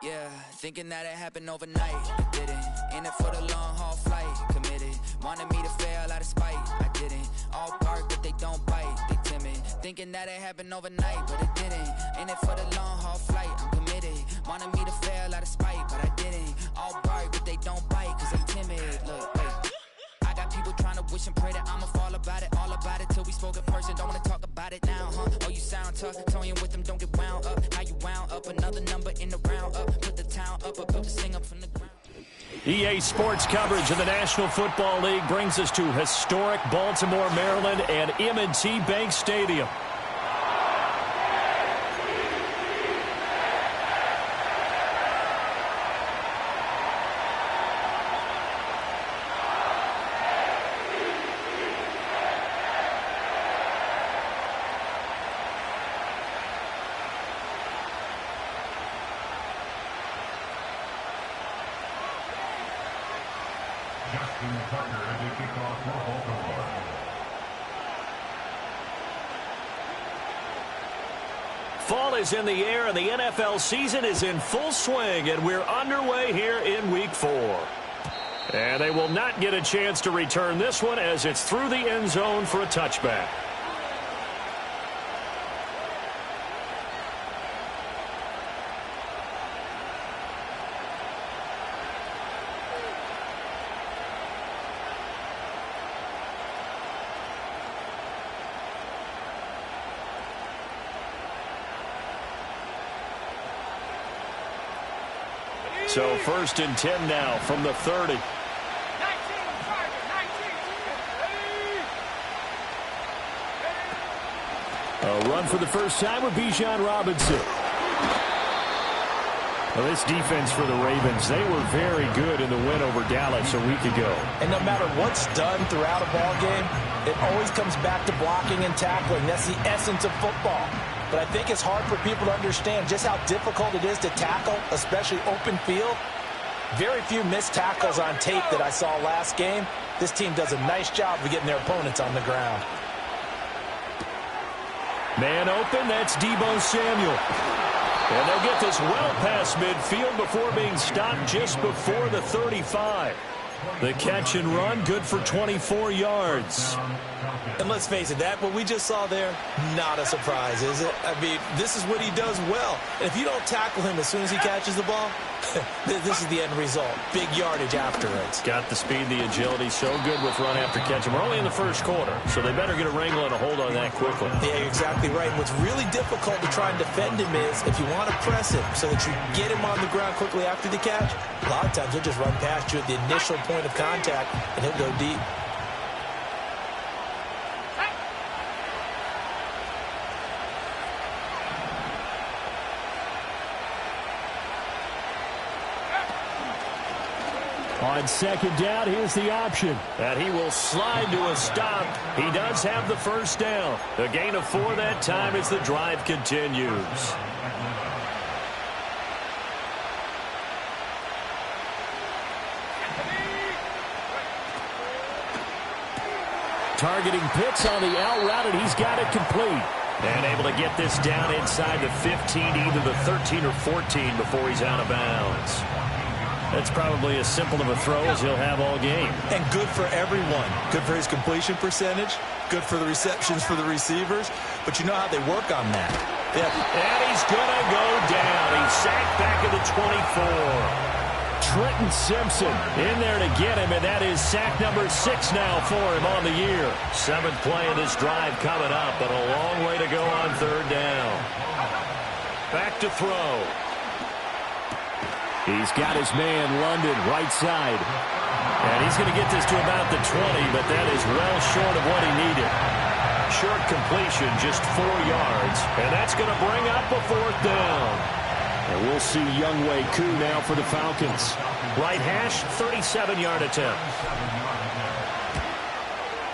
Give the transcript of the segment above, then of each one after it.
Yeah, thinking that it happened overnight, it didn't. In it for the long haul flight, committed. Wanted me to fail out of spite, I didn't. All bark but they don't bite, they timid. Thinking that it happened overnight, but it didn't. In it for the long haul flight, I'm committed. Wanted me to fail out of spite, but I didn't. All bark but they don't bite, cause I'm timid. Look, wait. I got people trying to wish and pray that I'ma fall about it, all about it till we spoke in person. Don't wanna talk about it now, huh? Oh, you sound tough, toying with them, don't get wound up. How you wound up, another number in the round up. Put the town up, I built this thing up from the ground. EA Sports coverage of the National Football League brings us to historic Baltimore, Maryland and M&T Bank Stadium. Fall is in the air and the NFL season is in full swing, and we're underway here in Week 4. And they will not get a chance to return this one as it's through the end zone for a touchback. So 1st and 10 now from the 30. A run for the first time with Bijan Robinson. Well, this defense for the Ravens, they were very good in the win over Dallas a week ago. And no matter what's done throughout a ball game, it always comes back to blocking and tackling. That's the essence of football. But I think it's hard for people to understand just how difficult it is to tackle, especially open field. Very few missed tackles on tape that I saw last game. This team does a nice job of getting their opponents on the ground. Man open, that's Deebo Samuel. And they'll get this well past midfield before being stopped just before the 35. The catch and run, good for 24 yards. And let's face it, that what we just saw there, not a surprise, is it? I mean, this is what he does well. And if you don't tackle him as soon as he catches the ball, this is the end result. Big yardage afterwards. Got the speed, the agility, so good with run after catch. And we're only in the first quarter, so they better get a wrangle and a hold on that quickly. Yeah, you're exactly right. And what's really difficult to try and defend him is if you want to press him so that you get him on the ground quickly after the catch, a lot of times he'll just run past you at the initial point of contact, and he'll go deep. On second down, here's the option. And he will slide to a stop. He does have the first down. A gain of 4 that time as the drive continues. Targeting Pitts on the out route, and he's got it complete. And able to get this down inside the 15, either the 13 or 14 before he's out of bounds. That's probably as simple of a throw as he'll have all game. And good for everyone. Good for his completion percentage. Good for the receptions for the receivers. But you know how they work on that. Yeah. And he's going to go down. He's sacked back at the 24. Trenton Simpson in there to get him, and that is sack number 6 now for him on the year. 7th play of this drive coming up, but a long way to go on 3rd down. Back to throw. He's got his man, London, right side. And he's going to get this to about the 20, but that is well short of what he needed. Short completion, just 4 yards. And that's going to bring up a 4th down. And we'll see Younghoe Koo now for the Falcons. Right hash, 37-yard attempt.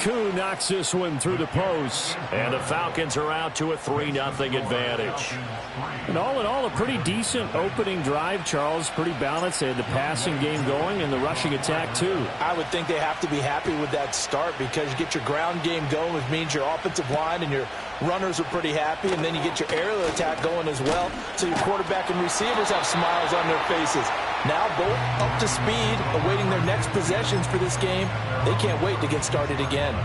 Koo knocks this one through the post. And the Falcons are out to a 3-0 advantage. And all in all, a pretty decent opening drive, Charles. Pretty balanced. They had the passing game going and the rushing attack, too. I would think they have to be happy with that start because you get your ground game going, which means your offensive line and your runners are pretty happy, and then you get your aerial attack going as well, so your quarterback and receivers have smiles on their faces. Now both up to speed, awaiting their next possessions for this game. They can't wait to get started again.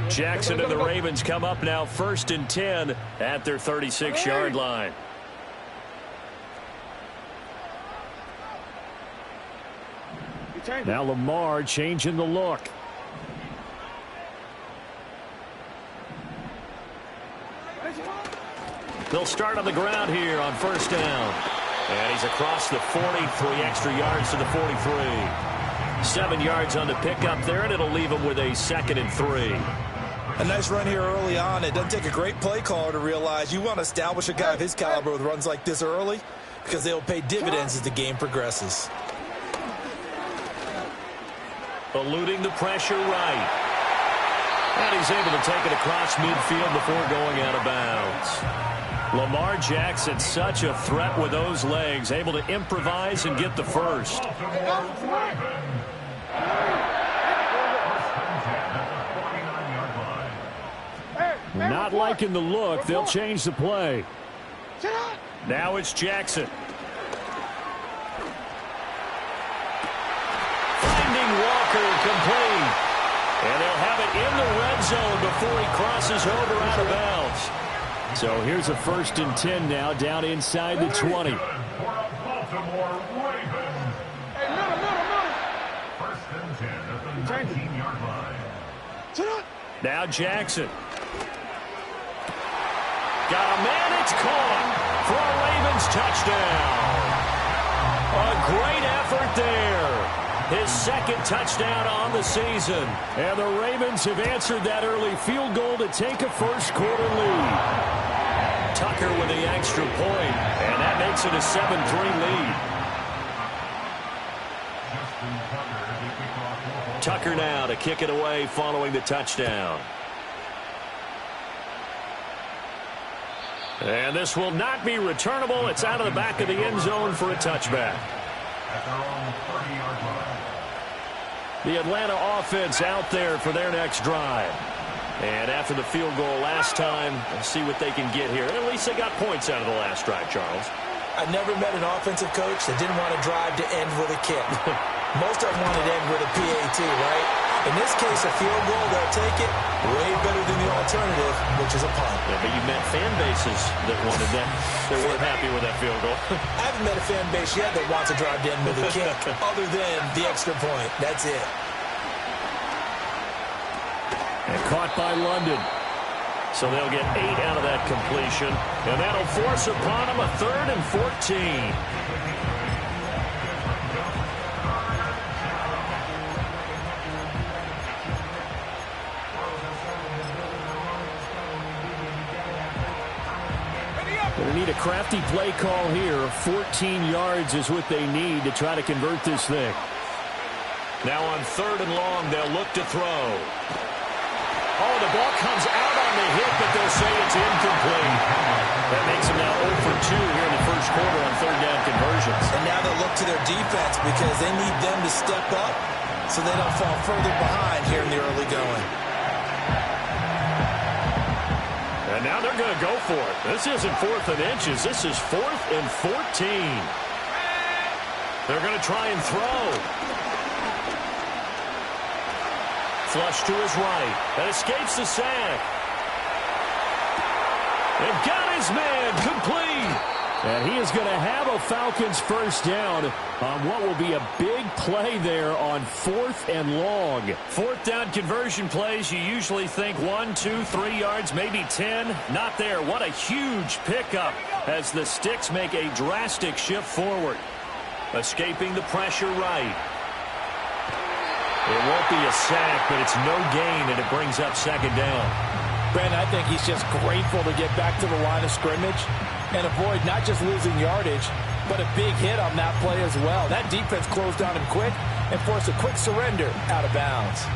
Jackson and the Ravens come up now 1st and 10 at their 36-yard line. Now Lamar changing the look. They'll start on the ground here on 1st down. And he's across the 40, 3 extra yards to the 43. 7 yards on the pickup there, and it'll leave him with a 2nd and 3. A nice run here early on. It doesn't take a great play caller to realize you want to establish a guy of his caliber with runs like this early because they'll pay dividends as the game progresses. Eluding the pressure right. And he's able to take it across midfield before going out of bounds. Lamar Jackson, such a threat with those legs, able to improvise and get the first. Not liking the look. They'll change the play. Now it's Jackson. Finding Walker complete. And they'll have it in the red zone before he crosses over out of bounds. So here's a 1st and 10 now, down inside the 20. Now Jackson. Got a man, it's caught for a Ravens touchdown. A great effort there. His 2nd touchdown on the season. And the Ravens have answered that early field goal to take a first-quarter lead. Tucker with the extra point, and that makes it a 7-3 lead. Tucker now to kick it away following the touchdown. And this will not be returnable. It's out of the back of the end zone for a touchback. The Atlanta offense out there for their next drive. And after the field goal last time, let's see what they can get here. At least they got points out of the last drive, Charles. I've never met an offensive coach that didn't want to drive to end with a kick. Most of them wanted to end with a PAT, right? In this case, a field goal, they'll take it. Way better than the alternative, which is a punt. Yeah, but you met fan bases that wanted that. They weren't happy with that field goal. I haven't met a fan base yet that wants to drive to end with a kick other than the extra point. That's it. And caught by London. So they'll get 8 out of that completion. And that'll force upon them a 3rd and 14. They need a crafty play call here. 14 yards is what they need to try to convert this thing. Now on 3rd and long, they'll look to throw. Oh, the ball comes out on the hit, but they'll say it's incomplete. That makes them now 0 for 2 here in the first quarter on 3rd down conversions. And now they'll look to their defense because they need them to step up so they don't fall further behind here in the early going. And now they're going to go for it. This isn't 4th and inches. This is 4th and 14. They're going to try and throw. Flush to his right. That escapes the sack. They've got his man complete. And he is going to have a Falcons first down on what will be a big play there on 4th and long. 4th down conversion plays, you usually think 1, 2, 3 yards, maybe 10. Not there. What a huge pickup as the Sticks make a drastic shift forward. Escaping the pressure right. It won't be a sack, but it's no gain, and it brings up 2nd down. Brandon, I think he's just grateful to get back to the line of scrimmage. and avoid not just losing yardage, but a big hit on that play as well. That defense closed down him quick and forced a quick surrender out of bounds.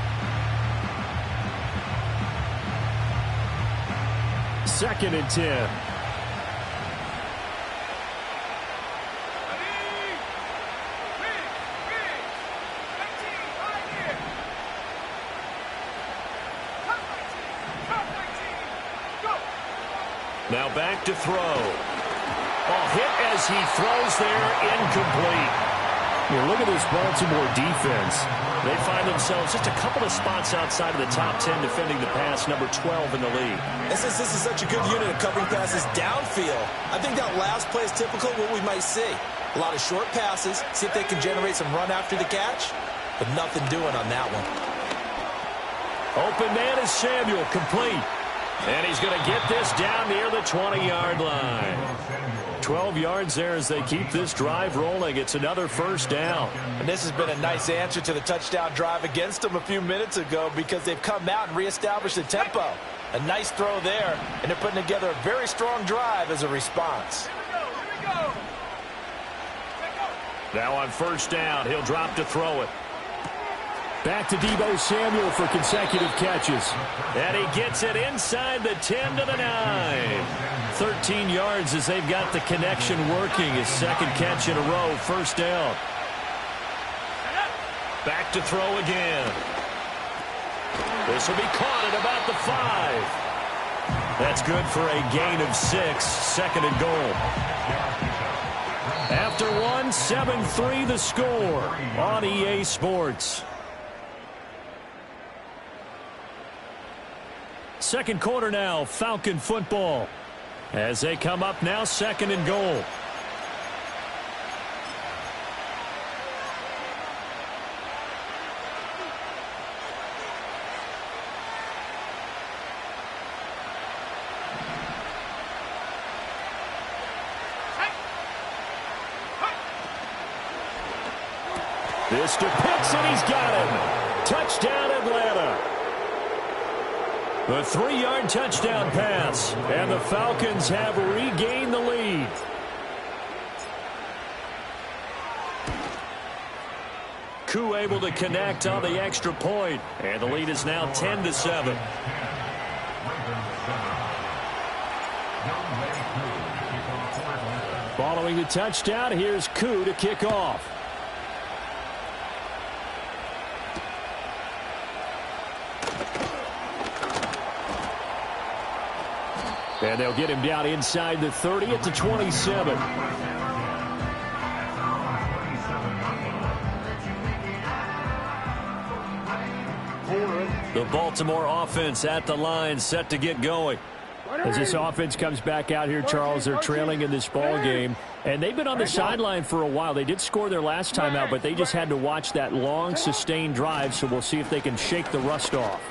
Second and 10. Now back to throw. Hit as he throws there, incomplete. Look at this Baltimore defense. They find themselves just a couple of spots outside of the top 10 defending the pass, number 12 in the league. And since this is such a good unit of covering passes downfield, I think that last play is typical of what we might see. A lot of short passes, see if they can generate some run after the catch, but nothing doing on that one. Open man is Samuel, complete. And he's going to get this down near the 20-yard line. 12 yards there as they keep this drive rolling. It's another first down. And this has been a nice answer to the touchdown drive against them a few minutes ago because they've come out and reestablished the tempo. A nice throw there, and they're putting together a very strong drive as a response. Now on first down, he'll drop to throw it. Back to Deebo Samuel for consecutive catches. And he gets it inside the 10 to the 9. 13 yards as they've got the connection working. His second catch in a row, first down. Back to throw again. This will be caught at about the 5. That's good for a gain of 6, second and goal. After one, 7-3 the score on EA Sports. Second quarter now, Falcon football. As they come up now, second and goal. This to Pitts, and he's got him. Touchdown, Atlanta. A 3-yard touchdown pass, and the Falcons have regained the lead. Koo able to connect on the extra point, and the lead is now 10-7. Following the touchdown, here's Koo to kick off. And they'll get him down inside the 30 at the 27. The Baltimore offense at the line, set to get going. As this offense comes back out here, Charles, they're trailing in this ball game. And they've been on the sideline for a while. They did score their last time out, but they just had to watch that long, sustained drive. So we'll see if they can shake the rust off.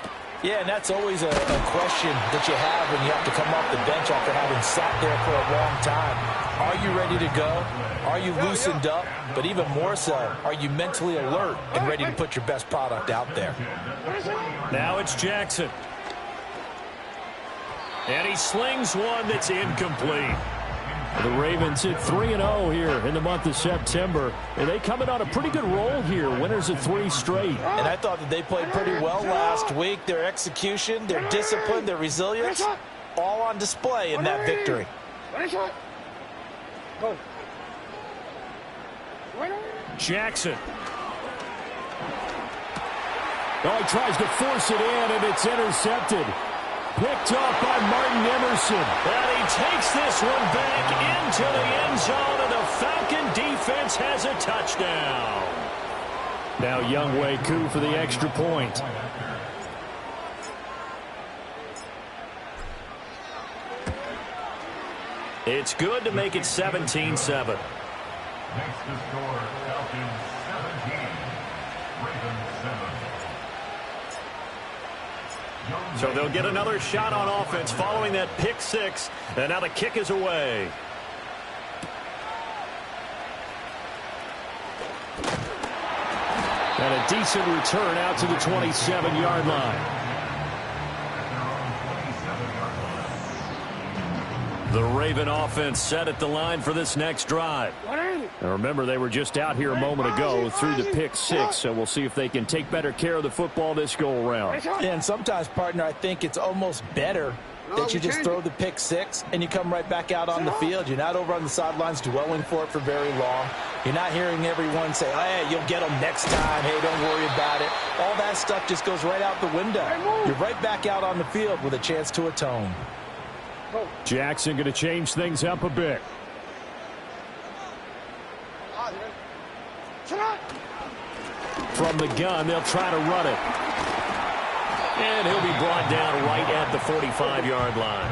Yeah, and that's always a question that you have when you have to come off the bench after having sat there for a long time. Are you ready to go? Are you loosened up? But even more so, are you mentally alert and ready to put your best product out there? Now it's Jackson. And he slings one that's incomplete. The Ravens hit 3-0 here in the month of September. And they come in on a pretty good roll here. Winners of 3 straight. And I thought that they played pretty well last week. Their execution, their discipline, their resilience, all on display in that victory. Jackson. Oh, he tries to force it in, and it's intercepted. Picked off by Martin Emerson. And he takes this one back into the end zone, and the Falcon defense has a touchdown. Now Younghoe Koo for the extra point. It's good to make it 17-7. Next to score, Falcons 17, Ravens 7. So they'll get another shot on offense following that pick 6. And now the kick is away. And a decent return out to the 27-yard line. The Raven offense set at the line for this next drive. Now remember, they were just out here a moment ago through the pick six, so we'll see if they can take better care of the football this go-around. Yeah, and sometimes, partner, I think it's almost better that you just throw the pick six and you come right back out on the field. You're not over on the sidelines dwelling for it for very long. You're not hearing everyone say, hey, you'll get them next time. Hey, don't worry about it. All that stuff just goes right out the window. You're right back out on the field with a chance to atone. Jackson going to change things up a bit. From the gun, they'll try to run it. And he'll be brought down right at the 45-yard line.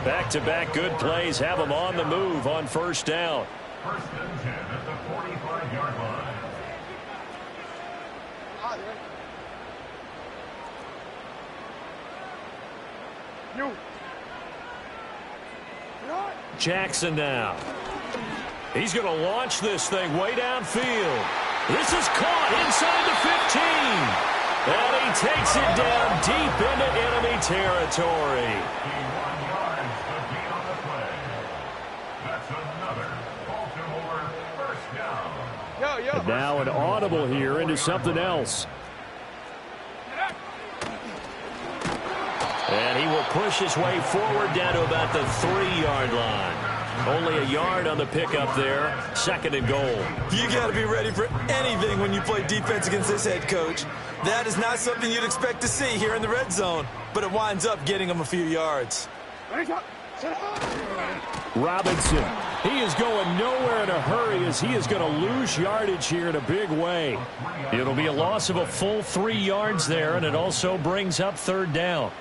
Back-to-back good plays have him on the move on first down. First and 10 at the 45-yard line. Jackson now. He's going to launch this thing way downfield. This is caught inside the 15. And he takes it down deep into enemy territory. 51 yards to gain on the play. That's another Baltimore first down. And now an audible here into something else. And he will push his way forward down to about the 3-yard line. Only a yard on the pickup there. Second and goal. You got to be ready for anything when you play defense against this head coach. That is not something you'd expect to see here in the red zone, but it winds up getting him a few yards. Robinson, he is going nowhere in a hurry as he is going to lose yardage here in a big way. It'll be a loss of a full 3 yards there, and it also brings up third down.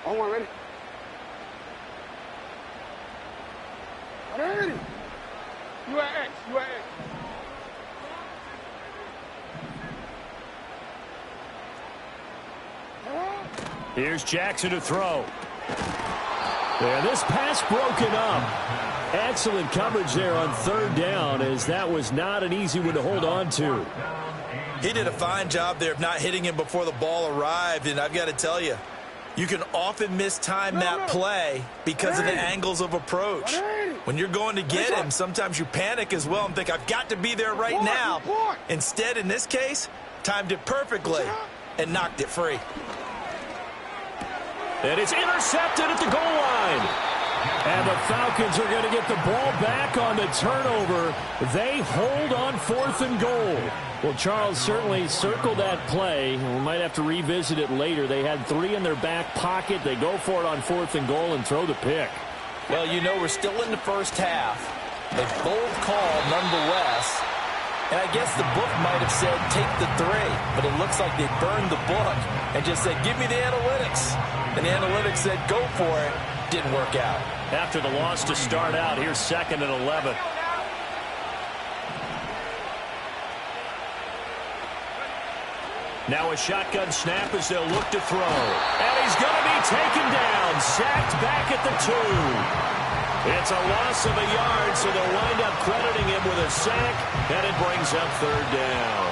Ready? Ready? You at X. You at X. Here's Jackson to throw. Yeah, this pass broken up. Excellent coverage there on third down, as that was not an easy one to hold on to. He did a fine job there of not hitting him before the ball arrived, and I've got to tell you, you can often mistime that play because of the angles of approach. When you're going to get him, sometimes you panic as well and think, I've got to be there right now. Instead, in this case, timed it perfectly and knocked it free. And it's intercepted at the goal line. And the Falcons are going to get the ball back on the turnover. They hold on 4th and goal. Well, Charles certainly circled that play. We might have to revisit it later. They had 3 in their back pocket. They go for it on 4th and goal and throw the pick. Well, you know, we're still in the first half. A bold call nonetheless. And I guess the book might have said take the 3, but it looks like they burned the book and just said, give me the analytics. And the analytics said, go for it. Didn't work out. After the loss to start out, here's 2nd and 11. Now a shotgun snap as they'll look to throw. And he's going to be taken down, sacked back at the 2. It's a loss of a yard, so they'll wind up crediting him with a sack, and it brings up third down.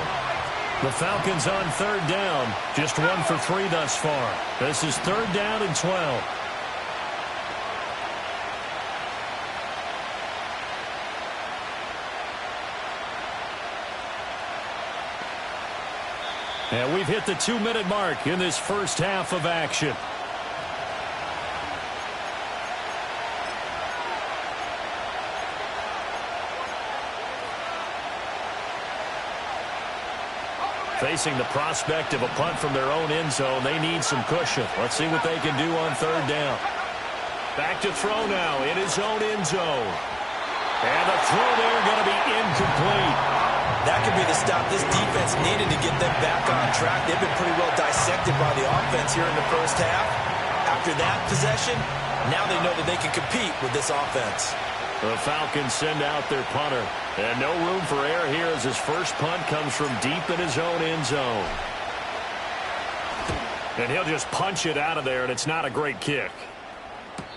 The Falcons on third down, just 1 for 3 thus far. This is 3rd down and 12. And we've hit the 2-minute mark in this first half of action. Facing the prospect of a punt from their own end zone, they need some cushion. Let's see what they can do on third down. Back to throw now in his own end zone. And the throw there going to be incomplete. That could be the stop this defense needed to get them back on track. They've been pretty well dissected by the offense here in the first half. After that possession, now they know that they can compete with this offense. The Falcons send out their punter. And no room for error here as his first punt comes from deep in his own end zone. And he'll just punch it out of there, and it's not a great kick.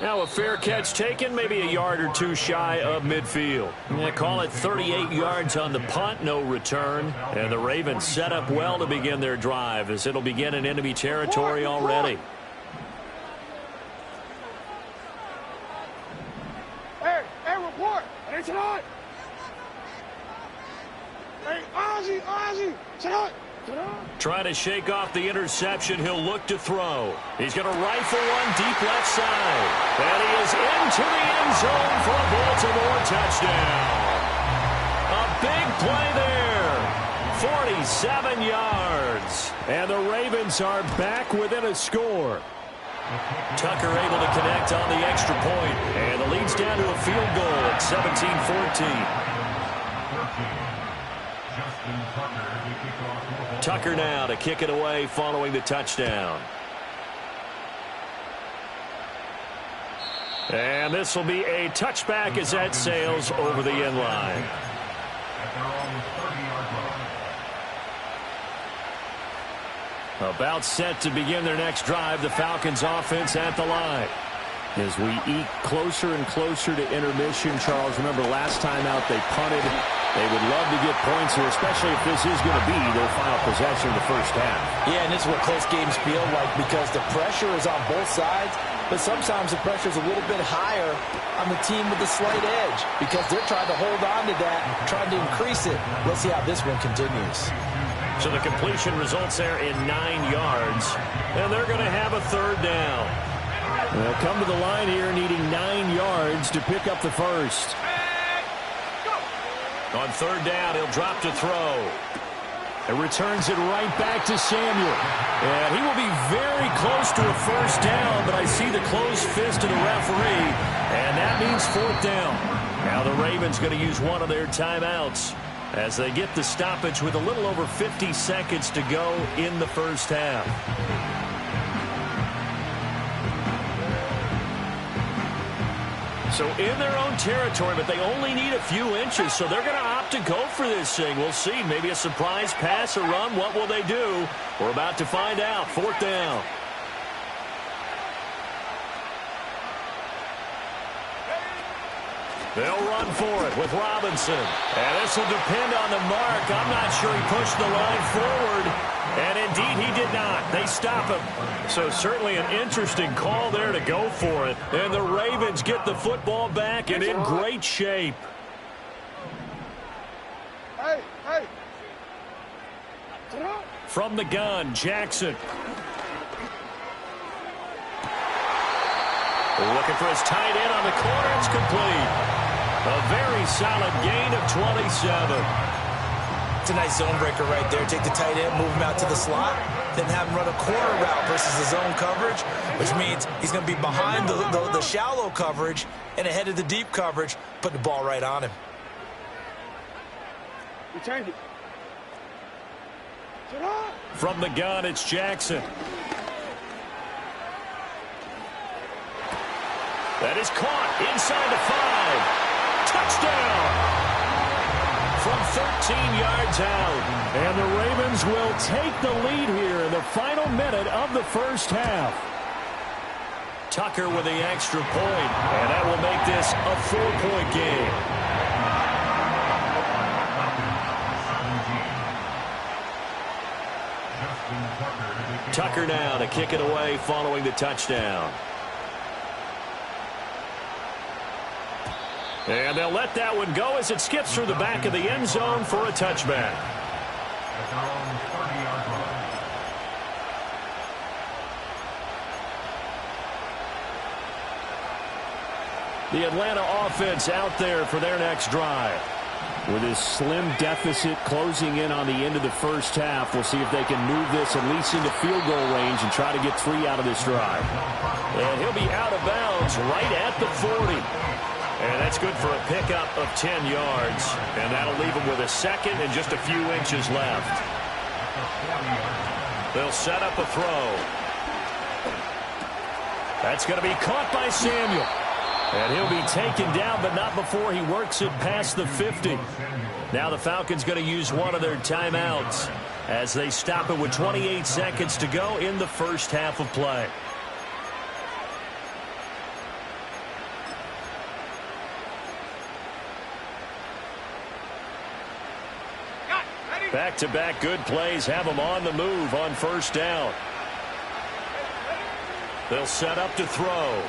Now a fair catch taken, maybe a yard or two shy of midfield. They call it 38 yards on the punt, no return. And the Ravens set up well to begin their drive as it'll begin in enemy territory already. Hey, report. Hey, tonight. Hey, Ozzie, tonight. Trying to shake off the interception. He'll look to throw. He's going to rifle one deep left side. And he is into the end zone for a Baltimore touchdown. A big play there. 47 yards. And the Ravens are back within a score. Tucker able to connect on the extra point. And the lead's down to a field goal at 17-14. Tucker now to kick it away following the touchdown. And this will be a touchback as that sails over the end line. About set to begin their next drive, the Falcons offense at the line. As we eke closer and closer to intermission, Charles, remember last time out they punted. They would love to get points here, especially if this is going to be their final possession of the first half. Yeah, and this is what close games feel like because the pressure is on both sides, but sometimes the pressure is a little bit higher on the team with the slight edge because they're trying to hold on to that, trying to increase it. Let's see how this one continues. So the completion results there in 9 yards, and they're going to have a third down. They'll come to the line here needing 9 yards to pick up the first. On third down, he'll drop to throw. And returns it right back to Samuel. And he will be very close to a first down, but I see the closed fist of the referee, and that means fourth down. Now the Ravens going to use one of their timeouts as they get the stoppage with a little over 50 seconds to go in the first half. So in their own territory, but they only need a few inches, so they're going to opt to go for this thing. We'll see. Maybe a surprise pass or run. What will they do? We're about to find out. Fourth down. They'll run for it with Robinson. And this will depend on the mark. I'm not sure he pushed the line forward. And indeed, he did not. They stop him. So certainly an interesting call there to go for it. And the Ravens get the football back and in great shape. Hey. From the gun, Jackson. Looking for his tight end on the corner. It's complete. A very solid gain of 27. It's a nice zone breaker right there. Take the tight end, move him out to the slot, then have him run a corner route versus the zone coverage, which means he's going to be behind the shallow coverage and ahead of the deep coverage, put the ball right on him. You change it. From the gun, it's Jackson. That is caught inside the 5. Touchdown! From 13 yards out. And the Ravens will take the lead here in the final minute of the first half. Tucker with the extra point, and that will make this a 4-point game. Tucker now to kick it away following the touchdown. And they'll let that one go as it skips through the back of the end zone for a touchback. The Atlanta offense out there for their next drive. With his slim deficit closing in on the end of the first half, we'll see if they can move this at least into field goal range and try to get 3 out of this drive. And he'll be out of bounds right at the 40. And that's good for a pickup of 10 yards. And that'll leave him with a second and just a few inches left. They'll set up a throw. That's going to be caught by Samuel. And he'll be taken down, but not before he works it past the 50. Now the Falcons going to use one of their timeouts as they stop it with 28 seconds to go in the first half of play. Back-to-back good plays have them on the move on first down. They'll set up to throw.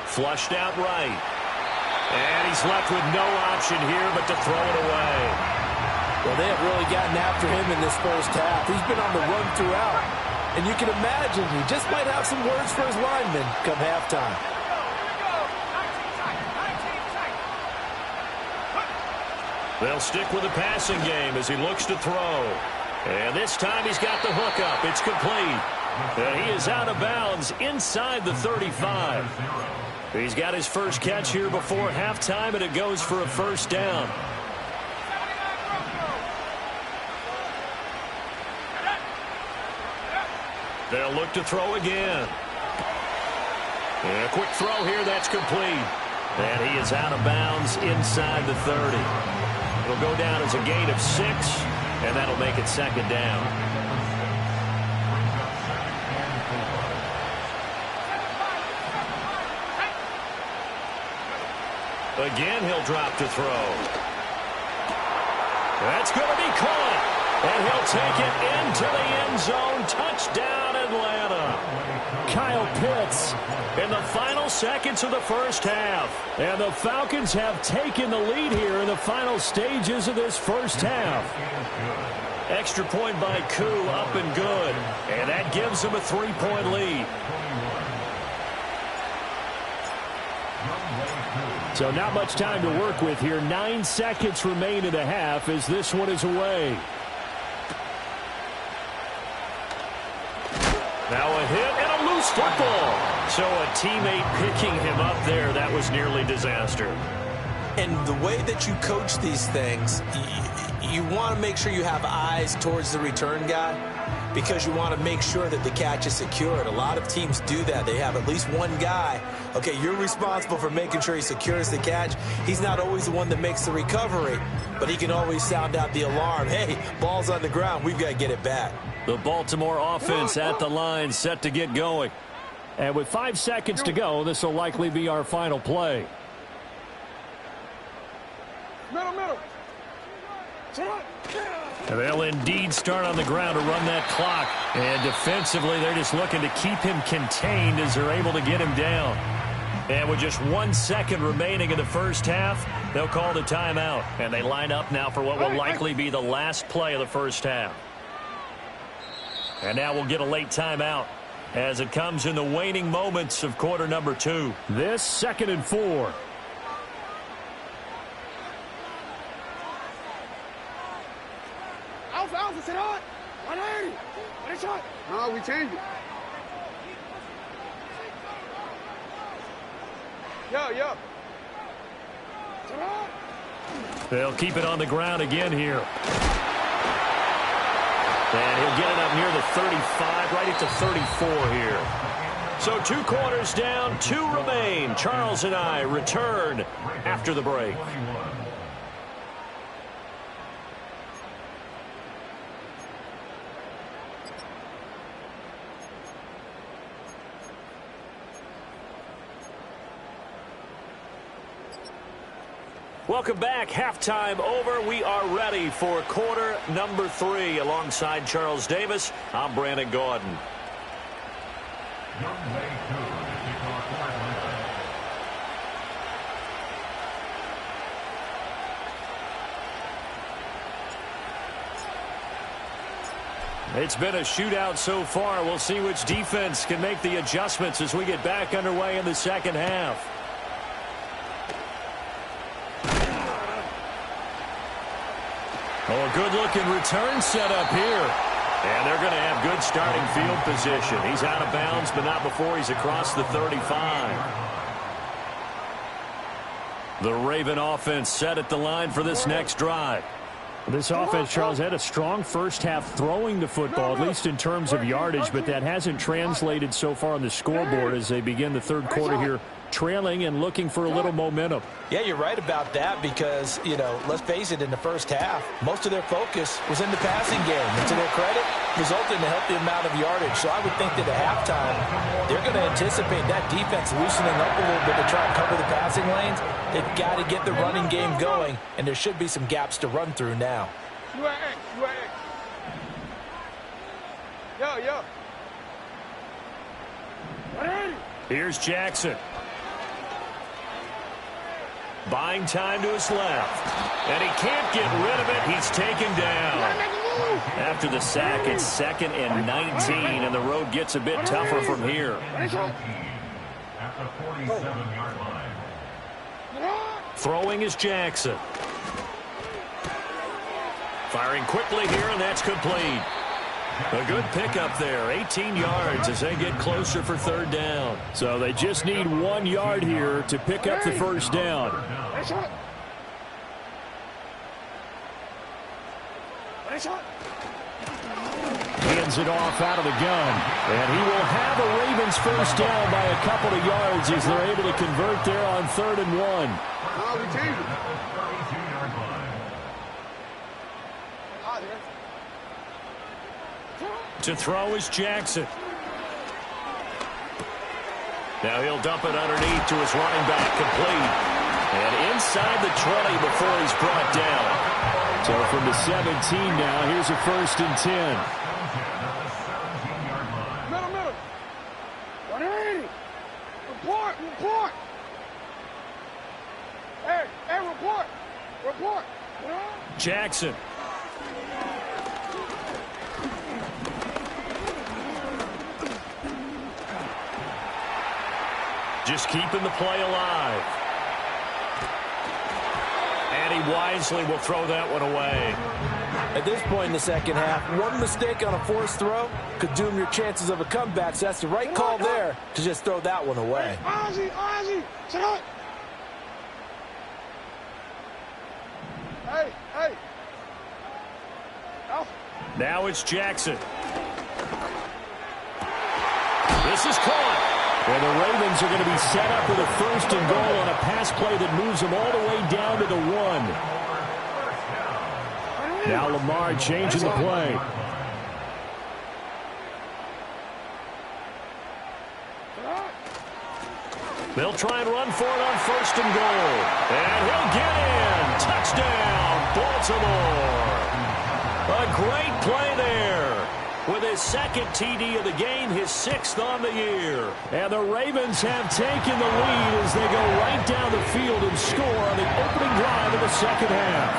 Flushed out right. And he's left with no option here but to throw it away. Well, they have really gotten after him in this first half. He's been on the run throughout. And you can imagine he just might have some words for his linemen come halftime. They'll stick with the passing game as he looks to throw. And this time he's got the hook up. It's complete. And he is out of bounds inside the 35. He's got his first catch here before halftime, and it goes for a first down. They'll look to throw again. And a quick throw here, that's complete. And he is out of bounds inside the 30. It'll go down as a gain of 6, and that'll make it second down. Again, he'll drop to throw. That's going to be caught. And he'll take it into the end zone. Touchdown, Atlanta. Kyle Pitts in the final seconds of the first half. And the Falcons have taken the lead here in the final stages of this first half. Extra point by Koo, up and good. And that gives them a 3-point lead. So not much time to work with here. 9 seconds remain in the half as this one is away. Now a hit and a loose football. So a teammate picking him up there. That was nearly disaster. And the way that you coach these things, you want to make sure you have eyes towards the return guy, because you want to make sure that the catch is secured. A lot of teams do that. They have at least one guy. Okay, you're responsible for making sure he secures the catch. He's not always the one that makes the recovery, but he can always sound out the alarm. Hey, ball's on the ground. We've got to get it back. The Baltimore offense at the line, set to get going. And with 5 seconds to go, this will likely be our final play. Middle. And they'll indeed start on the ground to run that clock. And defensively, they're just looking to keep him contained as they're able to get him down. And with just 1 second remaining in the first half, they'll call the timeout. And they line up now for what will likely be the last play of the first half. And now we'll get a late timeout as it comes in the waning moments of quarter number 2. This 2nd and 4. Alpha, sit on. 180. What a shot. No, we changed it. Yo. Sit on. They'll keep it on the ground again here. And he'll get it up near the 35, right at the 34 here. So 2 quarters down, 2 remain. Charles and I return after the break. Welcome back. Halftime over. We are ready for quarter number 3. Alongside Charles Davis, I'm Brandon Gaudin. It's been a shootout so far. We'll see which defense can make the adjustments as we get back underway in the second half. Oh, a good-looking return set up here. And they're going to have good starting field position. He's out of bounds, but not before he's across the 35. The Raven offense set at the line for this next drive. This offense, Charles, had a strong first half throwing the football, at least in terms of yardage, but that hasn't translated so far on the scoreboard as they begin the third quarter here trailing and looking for a little momentum. Yeah, you're right about that because, let's face it, in the first half, most of their focus was in the passing game. And to their credit, resulted in a healthy amount of yardage. So I would think that at halftime, they're going to anticipate that defense loosening up a little bit to try and cover the passing lanes. They've got to get the running game going, and there should be some gaps to run through now. Yo. Here's Jackson. Buying time to his left. And he can't get rid of it. He's taken down. After the sack, it's 2nd and 19, and the road gets a bit tougher from here. At the 47-yard line. Throwing is Jackson. Firing quickly here, and that's complete. A good pickup there, 18 yards as they get closer for 3rd down. So they just need 1 yard here to pick up the first down. Hands it off out of the gun. And he will have a Ravens first down by a couple of yards as they're able to convert there on 3rd and 1. To throw is Jackson. Now he'll dump it underneath to his running back, complete. And inside the 20 before he's brought down. So from the 17 now, here's a 1st and 10. Middle. 180. Report. Hey, report. Jackson. Just keeping the play alive. And he wisely will throw that one away. At this point in the second half, one mistake on a forced throw could doom your chances of a comeback. So that's the right call there to just throw that one away. Ozzy, sit up. Hey. Now it's Jackson. This is caught. And the Ravens are going to be set up with a 1st and goal on a pass play that moves them all the way down to the 1. Now Lamar changing the play. They'll try and run for it on 1st and goal. And he'll get in. Touchdown, Baltimore. A great play there. With his 2nd TD of the game, his 6th on the year. And the Ravens have taken the lead as they go right down the field and score on the opening drive of the second half.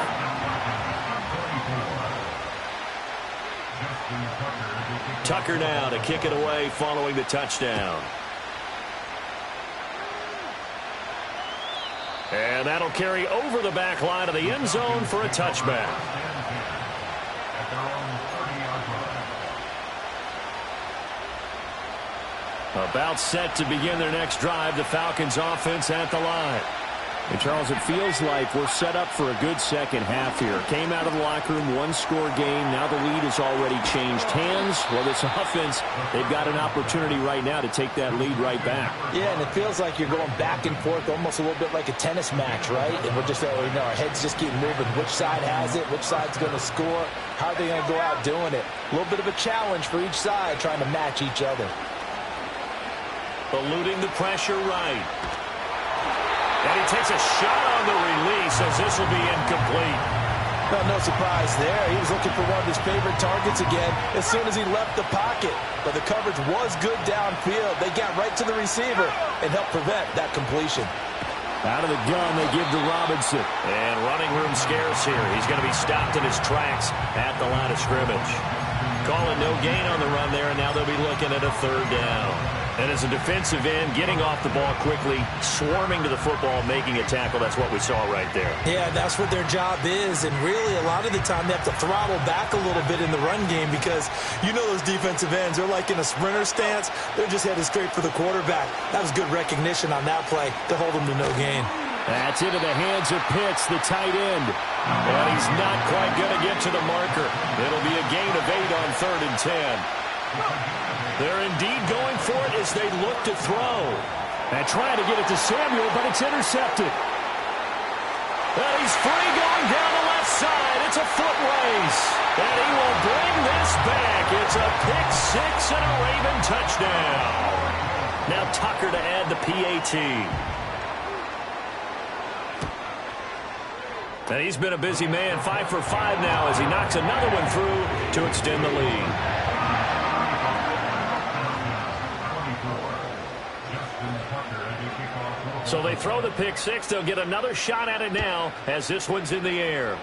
Tucker now to kick it away following the touchdown. And that'll carry over the back line of the end zone for a touchback. About set to begin their next drive, the Falcons offense at the line. And Charles, it feels like we're set up for a good second half here. Came out of the locker room, 1-score game. Now the lead has already changed hands. Well, this offense, they've got an opportunity right now to take that lead right back. Yeah, and it feels like you're going back and forth almost a little bit like a tennis match, right? And we're just, our heads just keep moving. Which side has it? Which side's going to score? How are they going to go out doing it? A little bit of a challenge for each side trying to match each other. Eluding the pressure right. And he takes a shot on the release as this will be incomplete. Well, no surprise there. He was looking for one of his favorite targets again as soon as he left the pocket. But the coverage was good downfield. They got right to the receiver and helped prevent that completion. Out of the gun, they give to Robinson. And running room scarce here. He's going to be stopped in his tracks at the line of scrimmage. Calling no gain on the run there, and now they'll be looking at a 3rd down. And as a defensive end, getting off the ball quickly, swarming to the football, making a tackle, that's what we saw right there. Yeah, that's what their job is. And really, a lot of the time, they have to throttle back a little bit in the run game because those defensive ends, they're like in a sprinter stance. They're just headed straight for the quarterback. That was good recognition on that play to hold them to no gain. That's into the hands of Pitts, the tight end. And he's not quite going to get to the marker. It'll be a gain of 8 on 3rd and 10. They're indeed going for it as they look to throw. And trying to get it to Samuel, but it's intercepted. And he's free going down the left side. It's a foot race. And he will bring this back. It's a pick six and a Raven touchdown. Now Tucker to add the PAT. And he's been a busy man, 5 for 5 now as he knocks another one through to extend the lead. So they throw the pick six. They'll get another shot at it now as this one's in the air.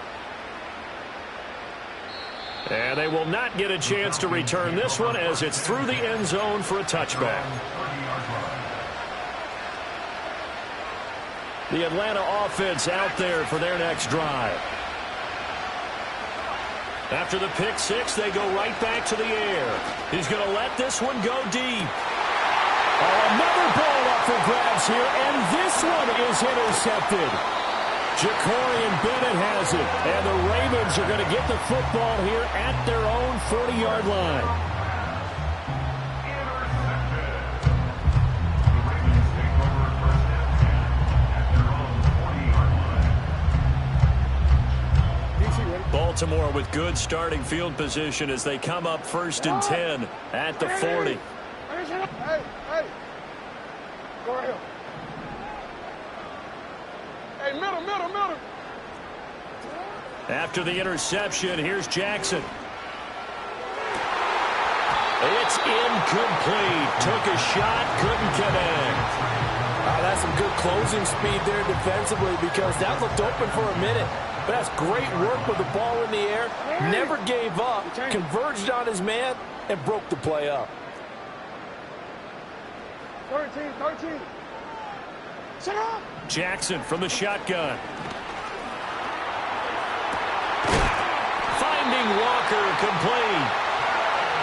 And they will not get a chance to return this one as it's through the end zone for a touchback. The Atlanta offense out there for their next drive. After the pick six, they go right back to the air. He's going to let this one go deep. Oh, another ball up for grabs here, and this one is intercepted. Jacorian Bennett has it, and the Ravens are going to get the football here at their own 40-yard line. Baltimore with good starting field position as they come up 1st and 10 at the 40. Hey. Go right here. Hey, middle. After the interception, here's Jackson. It's incomplete. Took a shot, couldn't connect. That's some good closing speed there defensively because that looked open for a minute. But that's great work with the ball in the air. Never gave up, converged on his man, and broke the play up. 13. Shut up. Jackson from the shotgun. Finding Walker complete.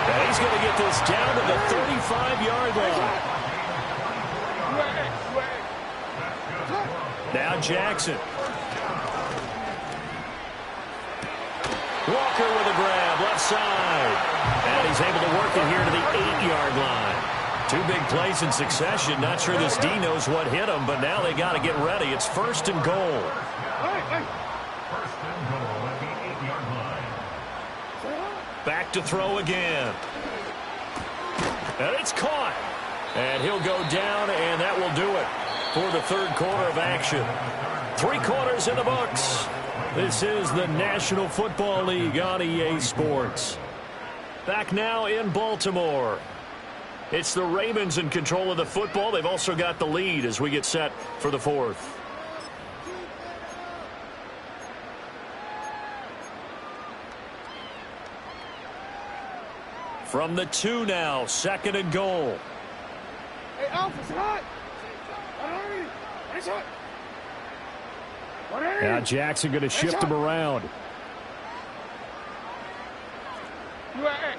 And he's going to get this down to the 35-yard line. Now Jackson. Walker with a grab, left side. And he's able to work it here to the 8-yard line. 2 big plays in succession. Not sure this D knows what hit him, but now they got to get ready. It's 1st and goal. First and goal at the 8-yard line. Back to throw again. And it's caught. And he'll go down, and that will do it for the 3rd quarter of action. 3 quarters in the books. This is the National Football League on EA Sports. Back now in Baltimore. It's the Ravens in control of the football. They've also got the lead as we get set for the 4th. From the 2 now, 2nd and goal. Hey, Alpha, it's hot. Now Jackson going to shift him around. You are X.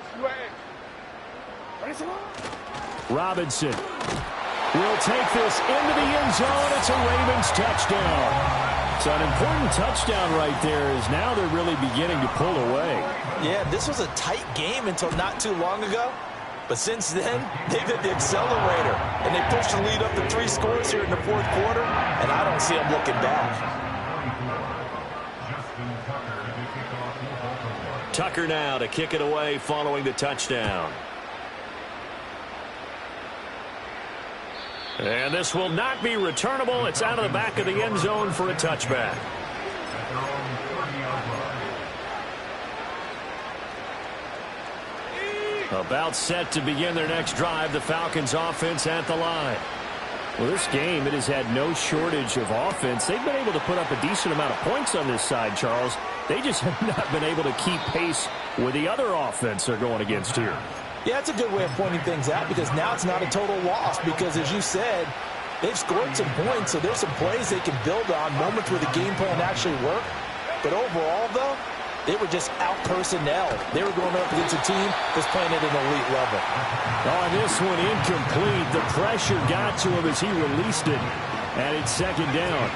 Robinson will take this into the end zone. It's a Ravens touchdown. So an important touchdown right there is now they're really beginning to pull away. Yeah, this was a tight game until not too long ago. But since then, they've hit the accelerator. And they pushed the lead up to 3 scores here in the 4th quarter. And I don't see them looking back. Tucker now to kick it away following the touchdown. And this will not be returnable. It's out of the back of the end zone for a touchback. About set to begin their next drive, the Falcons offense at the line. Well, this game, it has had no shortage of offense. They've been able to put up a decent amount of points on this side, Charles. They just have not been able to keep pace with the other offense they're going against here. Yeah, it's a good way of pointing things out because now it's not a total loss because, as you said, they've scored some points, so there's some plays they can build on, moments where the game plan actually worked. But overall, though, they were just out-personnel. They were going up against a team that's playing at an elite level. Oh, this one incomplete. The pressure got to him as he released it, and it's 2nd down.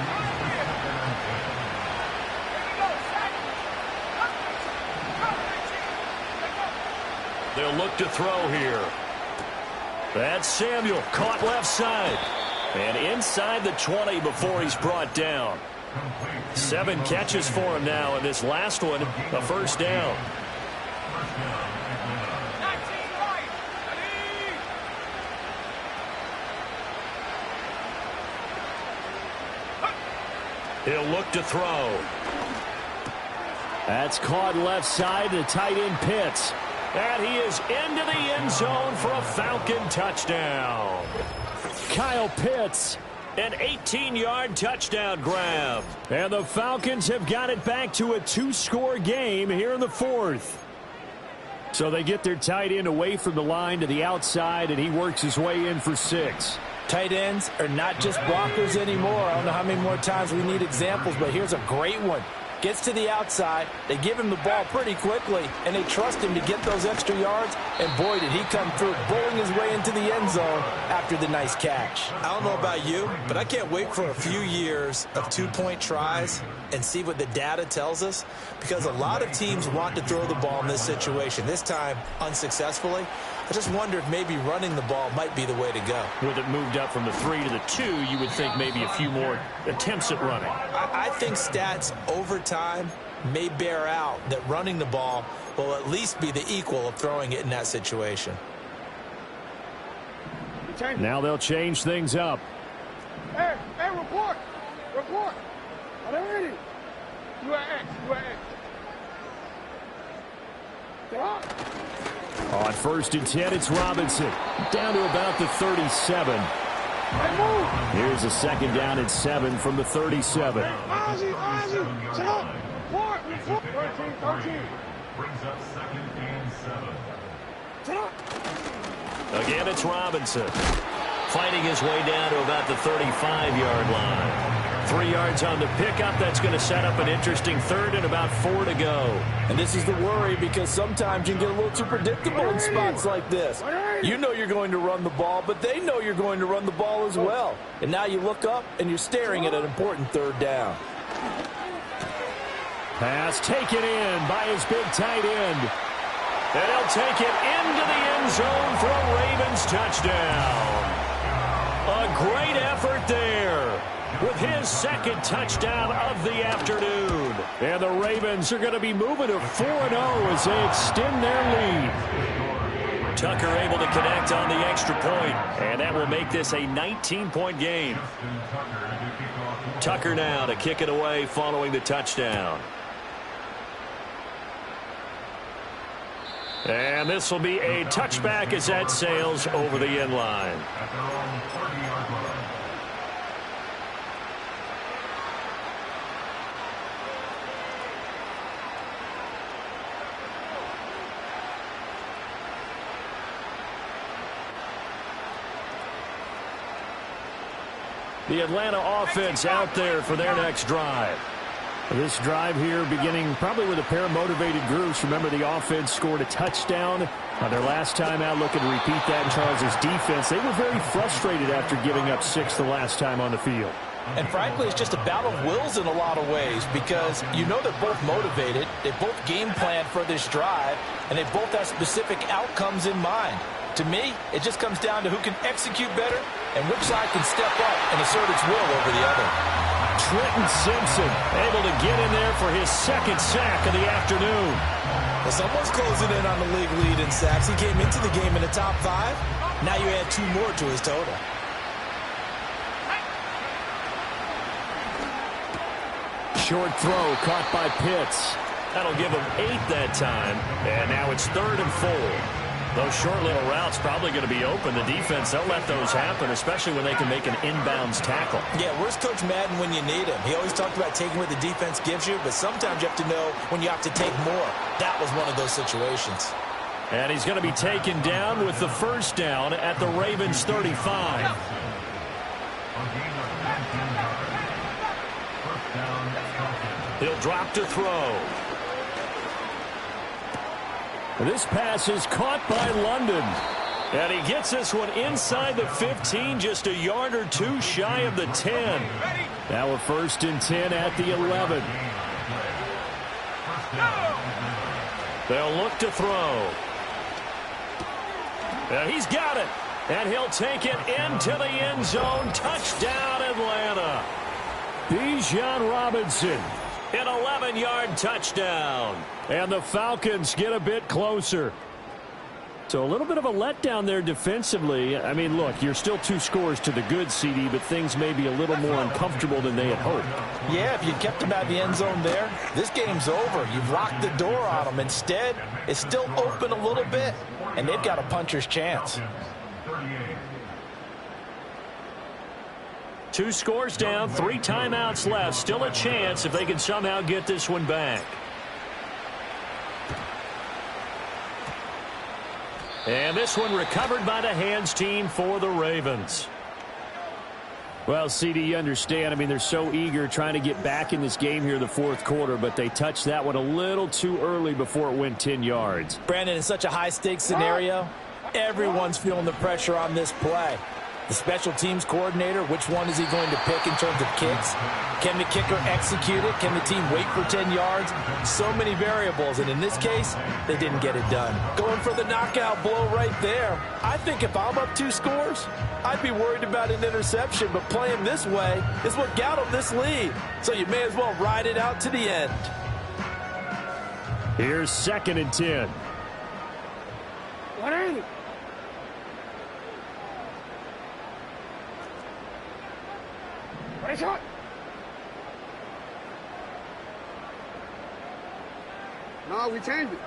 They'll look to throw here. That's Samuel, caught left side. And inside the 20 before he's brought down. 7 catches for him now, and this last one, a first down. He'll look to throw. That's caught left side to tight end Pitts. And he is into the end zone for a Falcon touchdown. Kyle Pitts. An 18-yard touchdown grab. And the Falcons have got it back to a 2-score game here in the 4th. So they get their tight end away from the line to the outside, and he works his way in for 6. Tight ends are not just blockers anymore. I don't know how many more times we need examples, but here's a great one. Gets to the outside, they give him the ball pretty quickly, and they trust him to get those extra yards, and boy, did he come through, bowling his way into the end zone after the nice catch. I don't know about you, but I can't wait for a few years of 2-point tries and see what the data tells us, because a lot of teams want to throw the ball in this situation, this time unsuccessfully. I just wonder if maybe running the ball might be the way to go. With it moved up from the 3 to the 2, you would think maybe a few more attempts at running. I think stats over time may bear out that running the ball will at least be the equal of throwing it in that situation. Now they'll change things up. Hey, report. Report. Are they ready? You are X. They're up. On 1st and 10, it's Robinson. Down to about the 37. Here's a 2nd down and 7 from the 37. Ozzie. Sit up. Report. 13. Brings up 2nd and 7. Sit up. Again, it's Robinson. Fighting his way down to about the 35-yard line. 3 yards on the pickup. That's going to set up an interesting 3rd and about 4 to go. And this is the worry, because sometimes you can get a little too predictable in spots like this. You know you're going to run the ball, but they know you're going to run the ball as well. And now you look up, and you're staring at an important 3rd down. Pass taken in by his big tight end. And he'll take it into the end zone for a Ravens touchdown. A great effort there with his 2nd touchdown of the afternoon. And the Ravens are going to be moving to 4-0 as they extend their lead. Tucker able to connect on the extra point, and that will make this a 19-point game. Tucker now to kick it away following the touchdown. And this will be a touchback as that sails over the end line. At their own 30-yard line. The Atlanta offense out there for their next drive. This drive here beginning probably with a pair of motivated groups. Remember, the offense scored a touchdown on their last time out. Looking to repeat that in Charles' defense. They were very frustrated after giving up 6 the last time on the field. And frankly, it's just a battle of wills in a lot of ways, because you know they're both motivated. They both game plan for this drive, and they both have specific outcomes in mind. To me, it just comes down to who can execute better and which side can step up and assert its will over the other. Trenton Simpson able to get in there for his 2nd sack of the afternoon. Well, someone's closing in on the league lead in sacks. He came into the game in the top 5. Now you add 2 more to his total. Short throw caught by Pitts. That'll give him 8 that time. And now it's 3rd and 4. Those short little routes probably going to be open. The defense, they'll let those happen, especially when they can make an inbounds tackle. Yeah, where's Coach Madden when you need him? He always talked about taking what the defense gives you, but sometimes you have to know when you have to take more. That was one of those situations. And he's going to be taken down with the 1st down at the Ravens 35. He'll drop to throw. This pass is caught by London. And he gets this one inside the 15, just a yard or 2 shy of the 10. Now a 1st and 10 at the 11. They'll look to throw. And he's got it. And he'll take it into the end zone. Touchdown, Atlanta. Bijan Robinson, an 11-yard touchdown. And the Falcons get a bit closer. So a little bit of a letdown there defensively. I mean, look, you're still 2 scores to the good, CD, but things may be a little more uncomfortable than they had hoped. Yeah, if you kept them out of the end zone there, this game's over. You've locked the door on them. Instead, it's still open a little bit, and they've got a puncher's chance. 2 scores down, 3 timeouts left. Still a chance if they can somehow get this one back. And this one recovered by the hands team for the Ravens. Well, CD, you understand. I mean, they're so eager trying to get back in this game here in the fourth quarter, but they touched that one a little too early before it went 10 yards. Brandon, in such a high-stakes scenario, everyone's feeling the pressure on this play. The special teams coordinator, which one is he going to pick in terms of kicks? Can the kicker execute it? Can the team wait for 10 yards? So many variables, and in this case, they didn't get it done. Going for the knockout blow right there. I think if I'm up 2 scores, I'd be worried about an interception, but playing this way is what got them this lead. So you may as well ride it out to the end. Here's 2nd and 10. 180. Shot. No, we changed it.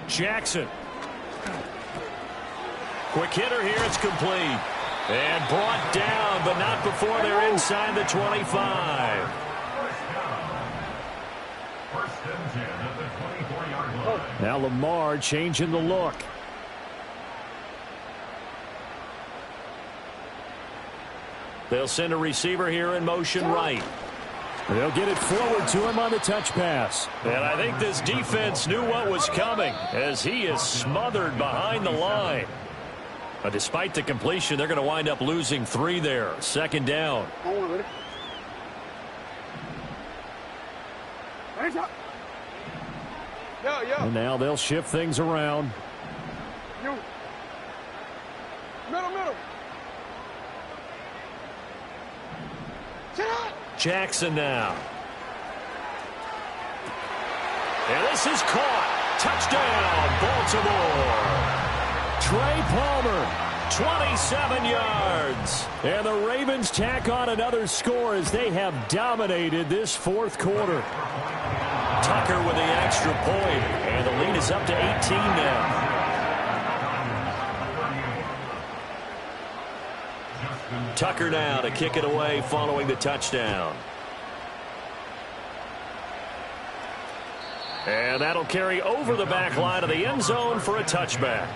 Jackson. Quick hitter here. It's complete. And brought down, but not before they're inside the 25. Now Lamar changing the look. They'll send a receiver here in motion right. They'll get it forward to him on the touch pass. And I think this defense knew what was coming as he is smothered behind the line. But despite the completion, they're going to wind up losing 3 there. 2nd down. And now they'll shift things around. Middle. Jackson now. And this is caught. Touchdown, Baltimore. Trey Palmer, 27 yards. And the Ravens tack on another score as they have dominated this fourth quarter. Tucker with the extra point. And the lead is up to 18 now. Tucker now to kick it away following the touchdown. And that'll carry over the back line of the end zone for a touchback.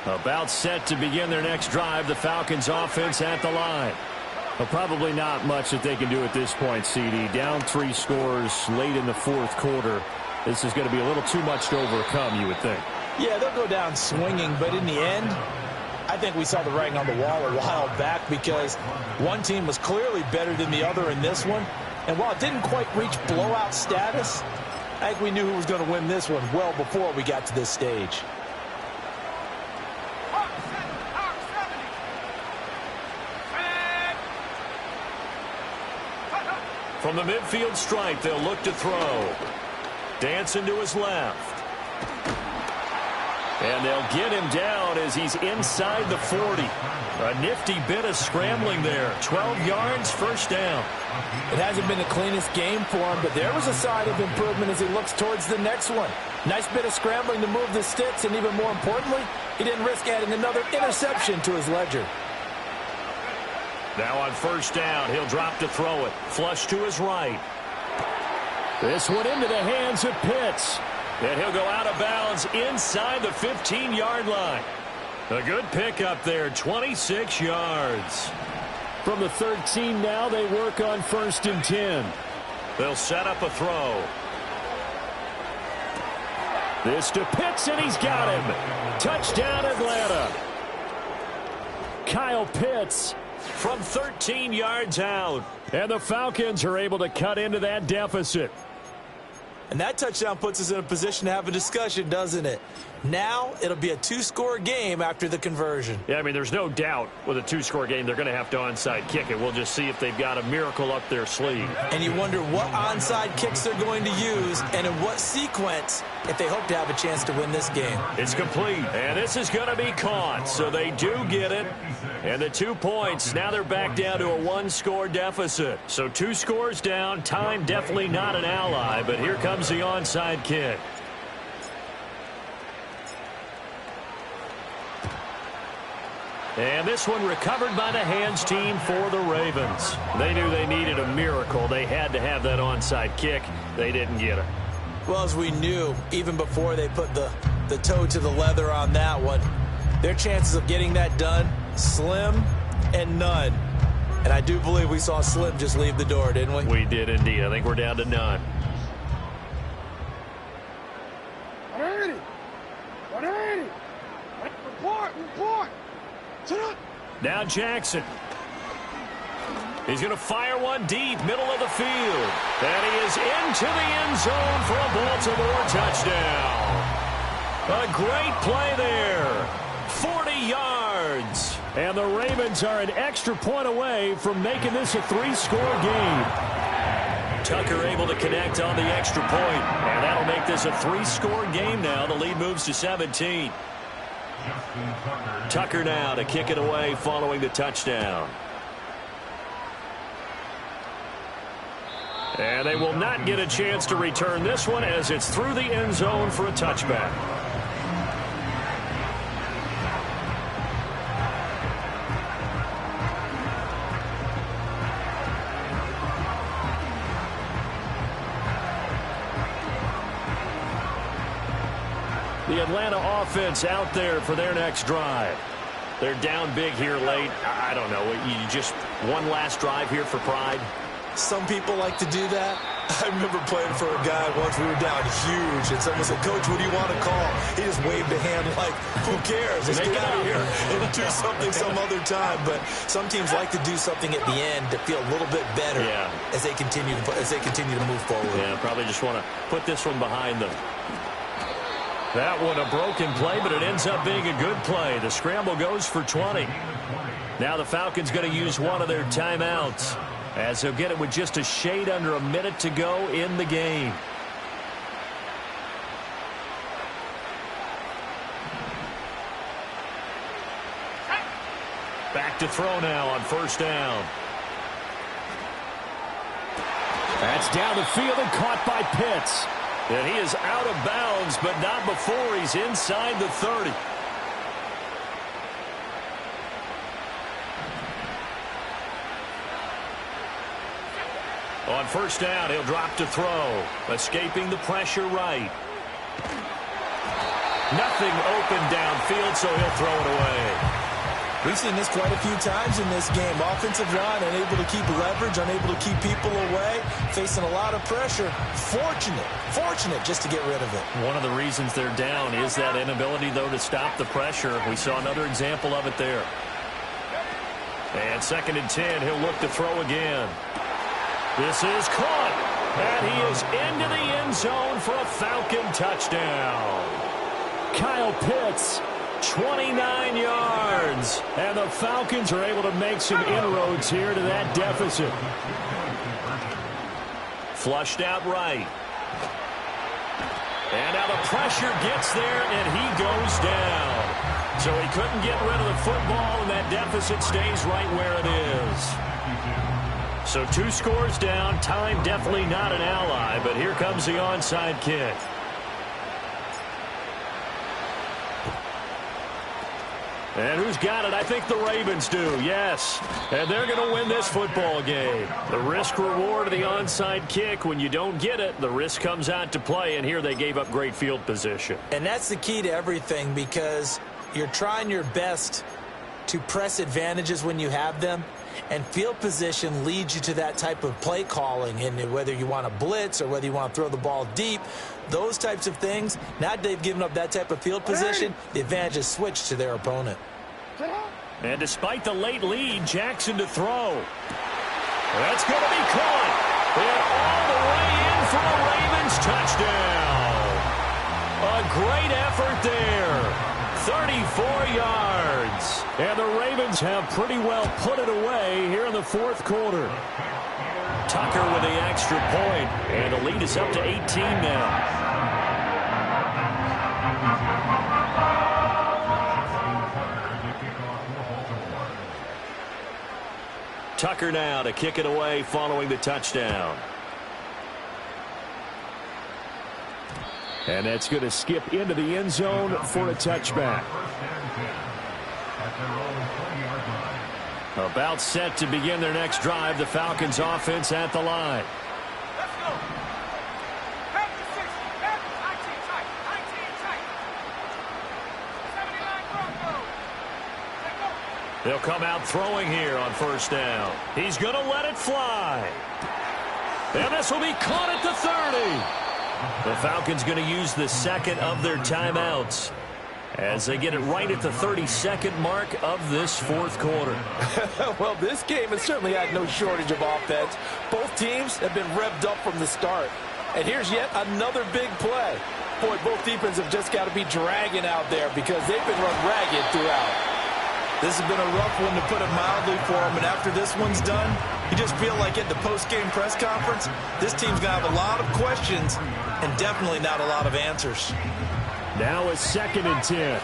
About set to begin their next drive, the Falcons offense at the line. Well, probably not much that they can do at this point, CD. Down 3 scores late in the fourth quarter. This is going to be a little too much to overcome, you would think. Yeah, they'll go down swinging, but in the end, I think we saw the writing on the wall a while back because one team was clearly better than the other in this one. And while it didn't quite reach blowout status, I think we knew who was going to win this one well before we got to this stage. From the midfield stripe, they'll look to throw. Dancing to his left. And they'll get him down as he's inside the 40. A nifty bit of scrambling there. 12 yards, 1st down. It hasn't been the cleanest game for him, but there was a sign of improvement as he looks towards the next one. Nice bit of scrambling to move the sticks, and even more importantly, he didn't risk adding another interception to his ledger. Now on 1st down, he'll drop to throw it. Flush to his right. This one into the hands of Pitts. And he'll go out of bounds inside the 15-yard line. A good pickup there, 26 yards. From the 13 now, they work on 1st and 10. They'll set up a throw. This to Pitts, and he's got him. Touchdown, Atlanta. Kyle Pitts, from 13 yards out. And the Falcons are able to cut into that deficit. And that touchdown puts us in a position to have a discussion, doesn't it? Now it'll be a two-score game after the conversion. Yeah, I mean, there's no doubt with a two-score game they're going to have to onside kick it. We'll just see if they've got a miracle up their sleeve. And you wonder what onside kicks they're going to use and in what sequence if they hope to have a chance to win this game. It's complete, and this is going to be caught, so they do get it. And the 2 points, now they're back down to a one-score deficit. So 2 scores down, time definitely not an ally, but here comes the onside kick. And this one recovered by the hands team for the Ravens. They knew they needed a miracle. They had to have that onside kick. They didn't get it. Well, as we knew, even before they put the toe to the leather on that one, their chances of getting that done, slim and none. And I do believe we saw Slim just leave the door, didn't we? We did indeed. I think we're down to none. 180. 180. Report. Sit up. Now Jackson. He's going to fire one deep, middle of the field. And he is into the end zone for a Baltimore touchdown. A great play there. 40 yards. And the Ravens are an extra point away from making this a 3-score game. Tucker able to connect on the extra point. And that'll make this a 3-score game now. The lead moves to 17. Tucker now to kick it away following the touchdown. And they will not get a chance to return this one as it's through the end zone for a touchback. The Atlanta offense out there for their next drive. They're down big here late. I don't know. You just one last drive here for pride. Some people like to do that. I remember playing for a guy once. We were down huge, and someone said, "Coach, what do you want to call?" He just waved a hand like, "Who cares? Let's get out of here and do something some other time." But some teams like to do something at the end to feel a little bit better as they continue to move forward. Yeah, probably just want to put this one behind them. That one a broken play, but it ends up being a good play. The scramble goes for 20. Now the Falcons going to use one of their timeouts, as they'll get it with just a shade under a minute to go in the game. Back to throw now on first down. That's down the field and caught by Pitts. And he is out of bounds, but not before he's inside the 30. On first down, he'll drop to throw. Escaping the pressure right. Nothing open downfield, so he'll throw it away. We've seen this quite a few times in this game. Offensive line unable to keep leverage, unable to keep people away, facing a lot of pressure. Fortunate just to get rid of it. One of the reasons they're down is that inability, though, to stop the pressure. We saw another example of it there. And 2nd and 10, he'll look to throw again. This is caught, and he is into the end zone for a Falcon touchdown. Kyle Pitts, 29 yards, and the Falcons are able to make some inroads here to that deficit. Flushed out right. And now the pressure gets there, and he goes down. So he couldn't get rid of the football, and that deficit stays right where it is. So 2 scores down, time definitely not an ally, but here comes the onside kick. And who's got it? I think the Ravens do, yes. And they're going to win this football game. The risk-reward of the onside kick, when you don't get it, the risk comes out to play, and here they gave up great field position. And that's the key to everything, because you're trying your best to press advantages when you have them, and field position leads you to that type of play calling. And whether you want to blitz or whether you want to throw the ball deep, those types of things, now they've given up that type of field position, the advantage is switched to their opponent. And despite the late lead, Jackson to throw. That's going to be caught. And all the way in for a Ravens touchdown. A great effort there. 34 yards. And the Ravens have pretty well put it away here in the fourth quarter. Tucker with the extra point. And the lead is up to 18 now. Tucker now to kick it away following the touchdown. And that's going to skip into the end zone for a touchback. About set to begin their next drive. The Falcons offense at the line. Let's go. Back to 60. Back to 19 tight. 19 tight. 79 Broncos. Let go. They'll come out throwing here on first down. He's going to let it fly. And this will be caught at the 30. The Falcons going to use the second of their timeouts as they get it right at the 32nd mark of this fourth quarter. Well, this game has certainly had no shortage of offense. Both teams have been revved up from the start. And here's yet another big play. Boy, both defenses have just got to be dragging out there because they've been run ragged throughout. This has been a rough one, to put it mildly, for them. And after this one's done, you just feel like at the post-game press conference, this team's going to have a lot of questions and definitely not a lot of answers. Now a 2nd and 10.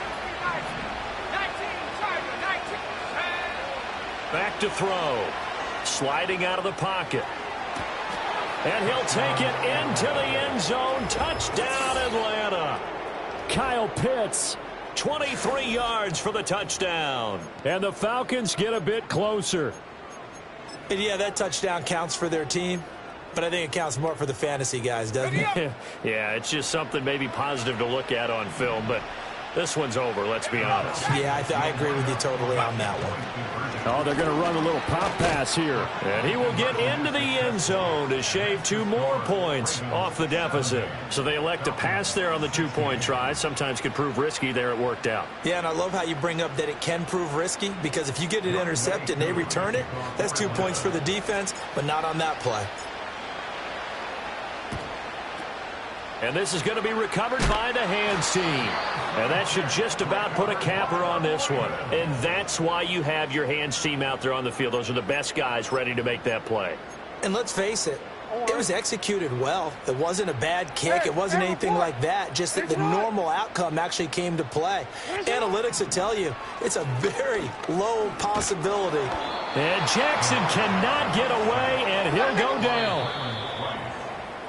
Back to throw. Sliding out of the pocket. And he'll take it into the end zone. Touchdown, Atlanta. Kyle Pitts, 23 yards for the touchdown. And the Falcons get a bit closer. And yeah, that touchdown counts for their team, but I think it counts more for the fantasy guys, doesn't it? Yeah, it's just something maybe positive to look at on film, but this one's over, let's be honest. Yeah, I agree with you totally on that one. Oh, they're going to run a little pop pass here. And he will get into the end zone to shave 2 more points off the deficit. So they elect to pass there on the 2-point try. Sometimes could prove risky. There it worked out. Yeah, and I love how you bring up that it can prove risky, because if you get it intercepted and they return it, that's 2 points for the defense, but not on that play. And this is going to be recovered by the hands team. And that should just about put a capper on this one. And that's why you have your hands team out there on the field. Those are the best guys ready to make that play. And let's face it, it was executed well. It wasn't a bad kick. It wasn't anything like that. Just that the normal outcome actually came to play. Analytics will tell you it's a very low possibility. And Jackson cannot get away, and he'll go down.